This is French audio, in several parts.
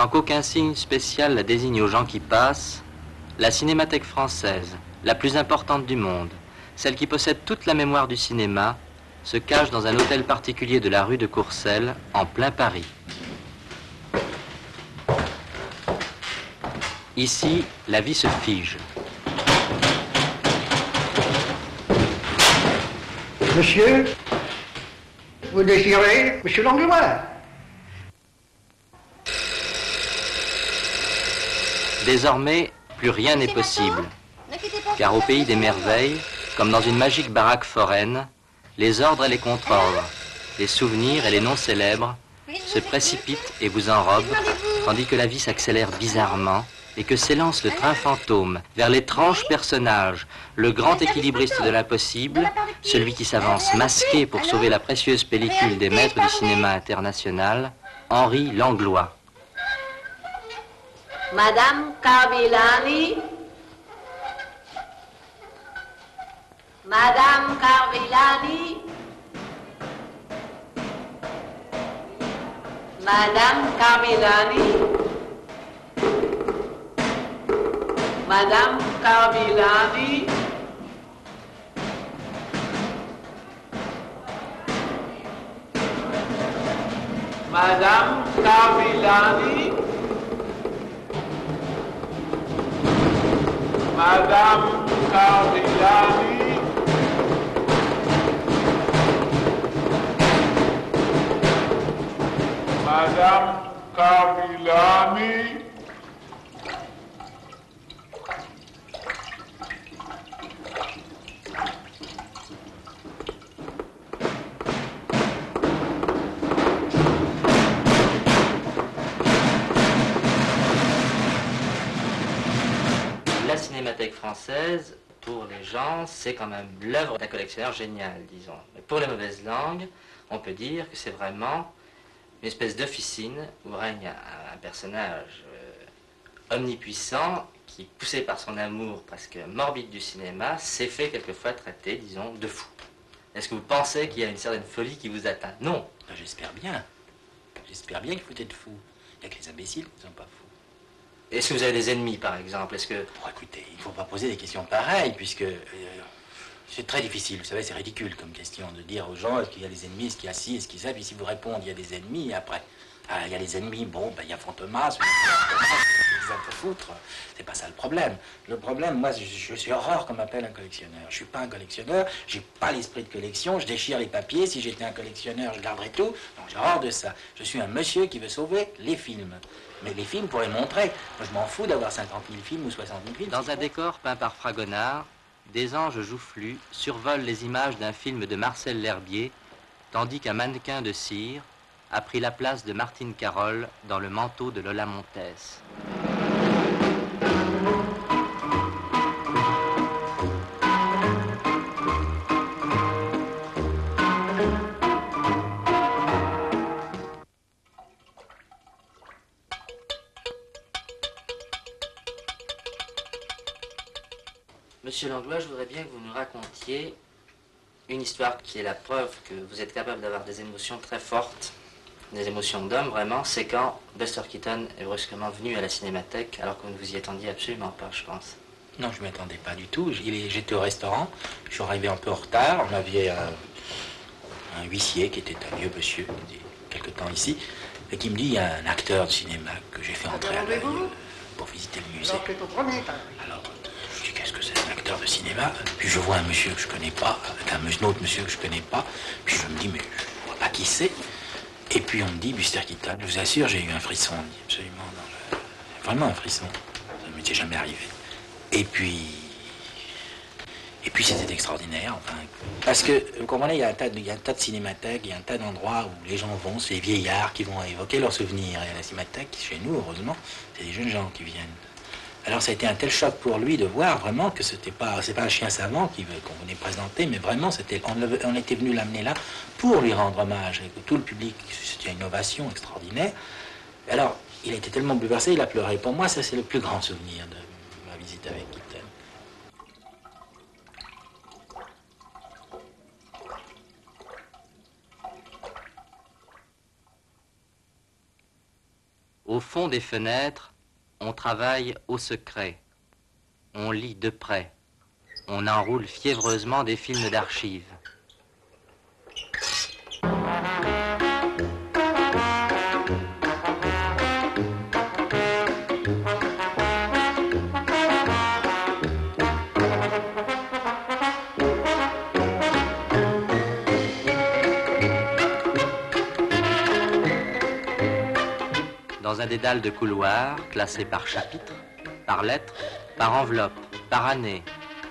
Sans qu'aucun signe spécial la désigne aux gens qui passent, la Cinémathèque française, la plus importante du monde, celle qui possède toute la mémoire du cinéma, se cache dans un hôtel particulier de la rue de Courcelles, en plein Paris. Ici, la vie se fige. Monsieur, vous désirez Monsieur Langlois? Désormais, plus rien n'est possible, car au pays des merveilles, comme dans une magique baraque foraine, les ordres et les contre-ordres, les souvenirs et les noms célèbres se précipitent et vous enrobent, tandis que la vie s'accélère bizarrement et que s'élance le train fantôme vers l'étrange personnage, le grand équilibriste de l'impossible, celui qui s'avance masqué pour sauver la précieuse pellicule des maîtres du cinéma international, Henri Langlois. Madame Carvillani. Madame Carvillani. Madame Carvillani. Madame Carvillani. Madame Carvillani. Madame Carvillani. Madame Carvillani. La Cinémathèque française, pour les gens, c'est quand même l'œuvre d'un collectionneur génial, disons. Mais pour les mauvaises langues, on peut dire que c'est vraiment une espèce d'officine où règne un personnage omnipuissant qui, poussé par son amour presque morbide du cinéma, s'est fait quelquefois traiter, disons, de fou. Est-ce que vous pensez qu'il y a une certaine folie qui vous atteint? Non. J'espère bien. J'espère bien qu'il faut être fou. Il n'y a que les imbéciles qui ne sont pas fous. Est-ce que vous avez des ennemis, par exemple? Est-ce que... Bon, écoutez, il ne faut pas poser des questions pareilles, puisque c'est très difficile. Vous savez, c'est ridicule comme question de dire aux gens est-ce qu'il y a des ennemis, est-ce qu'il y a ci, est-ce qu'il y a ça. Puis si vous répondez il y a des ennemis, et après, ah, il y a les ennemis, bon, ben, il y a Fantomas, c'est un peu foutre. C'est pas ça le problème. Le problème, moi, je suis horreur qu'on m'appelle un collectionneur. Je suis pas un collectionneur, j'ai pas l'esprit de collection, je déchire les papiers. Si j'étais un collectionneur, je garderais tout. Donc j'ai horreur de ça. Je suis un monsieur qui veut sauver les films. Mais les films, pour les montrer, moi, je m'en fous d'avoir 50 000 films ou 60 000 films. Dans un décor peint par Fragonard, des anges joufflus survolent les images d'un film de Marcel L'Herbier, tandis qu'un mannequin de cire a pris la place de Martine Carole dans le manteau de Lola Montès. Monsieur Langlois, je voudrais bien que vous nous racontiez une histoire qui est la preuve que vous êtes capable d'avoir des émotions très fortes, des émotions d'homme vraiment. C'est quand Buster Keaton est brusquement venu à la Cinémathèque, alors que vous ne vous y attendiez absolument pas, je pense. Non, je ne m'y attendais pas du tout. J'étais au restaurant, je suis arrivé un peu en retard. On avait un huissier qui était un vieux monsieur, qui était quelque temps ici, et qui me dit il y a un acteur de cinéma que j'ai fait entrer à l'œil pour visiter le musée. Alors, je dis qu'est-ce que c'est un acteur de cinéma? Puis je vois un monsieur que je connais pas, avec un autre monsieur que je connais pas. Puis je me dis mais je vois pas qui c'est. Et puis on me dit Buster Keaton. Je vous assure, j'ai eu un frisson, absolument, vraiment un frisson. Ça ne m'était jamais arrivé. Et puis c'était extraordinaire, enfin, parce que, vous comprenez, il y a un tas de cinémathèques, il y a un tas d'endroits où les gens vont, c'est les vieillards qui vont évoquer leurs souvenirs. Et à la cinémathèque, chez nous, heureusement, c'est des jeunes gens qui viennent. Alors ça a été un tel choc pour lui de voir vraiment que c'est pas un chien savant qu'on venait présenter, mais vraiment on était venu l'amener là pour lui rendre hommage, et que tout le public, c'était une ovation extraordinaire. Alors, il a été tellement bouleversé, il a pleuré. Pour moi, ça c'est le plus grand souvenir de ma visite avec Keaton. Au fond des fenêtres, on travaille au secret. On lit de près. On enroule fiévreusement des films d'archives. Dans un dédale de couloirs, classés par chapitre, par lettre, par enveloppe, par année,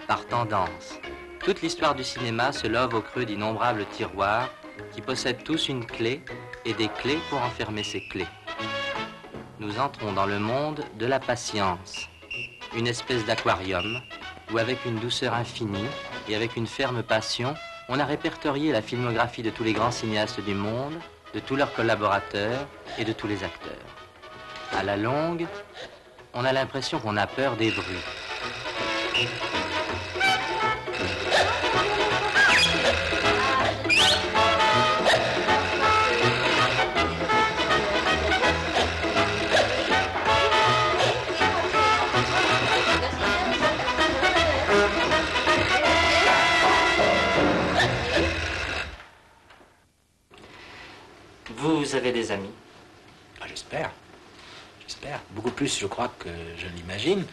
par tendance, toute l'histoire du cinéma se love au creux d'innombrables tiroirs qui possèdent tous une clé et des clés pour enfermer ces clés. Nous entrons dans le monde de la patience, une espèce d'aquarium où, avec une douceur infinie et avec une ferme passion, on a répertorié la filmographie de tous les grands cinéastes du monde, de tous leurs collaborateurs et de tous les acteurs. À la longue, on a l'impression qu'on a peur des bruits. Vous avez des amis? Ah, j'espère. J'espère. Beaucoup plus, je crois, que je l'imagine.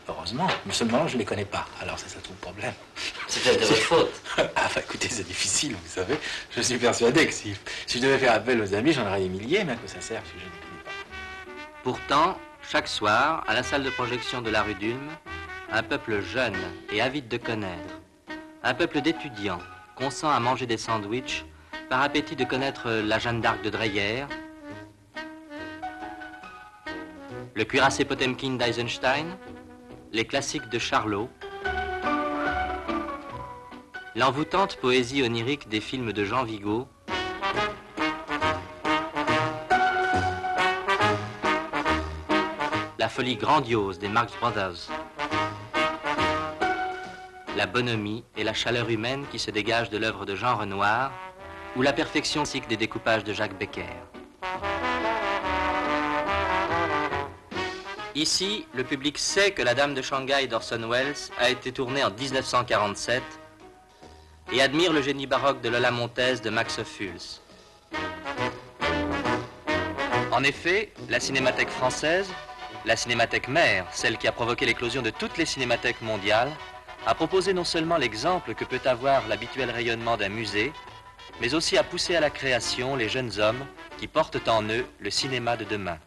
Heureusement. Mais seulement, je ne les connais pas. Alors, c'est ça tout le problème. C'est peut-être de votre faute. Ah, bah écoutez, c'est difficile, vous savez. Je suis persuadé que si je devais faire appel aux amis, j'en aurais des milliers, mais à quoi ça sert si je ne les connais pas? Pourtant, chaque soir, à la salle de projection de la rue d'Ulm, un peuple jeune et avide de connaître, un peuple d'étudiants, consent à manger des sandwichs, par appétit de connaître la Jeanne d'Arc de Dreyer, le cuirassé Potemkin d'Eisenstein, les classiques de Charlot, l'envoûtante poésie onirique des films de Jean Vigo, la folie grandiose des Marx Brothers, la bonhomie et la chaleur humaine qui se dégagent de l'œuvre de Jean Renoir, ou la perfection cycle des découpages de Jacques Becker. Ici, le public sait que La Dame de Shanghai d'Orson Welles a été tournée en 1947 et admire le génie baroque de Lola Montez de Max Ophuls. En effet, la cinémathèque française, la cinémathèque mère, celle qui a provoqué l'éclosion de toutes les cinémathèques mondiales, a proposé non seulement l'exemple que peut avoir l'habituel rayonnement d'un musée, mais aussi a poussé à la création les jeunes hommes qui portent en eux le cinéma de demain.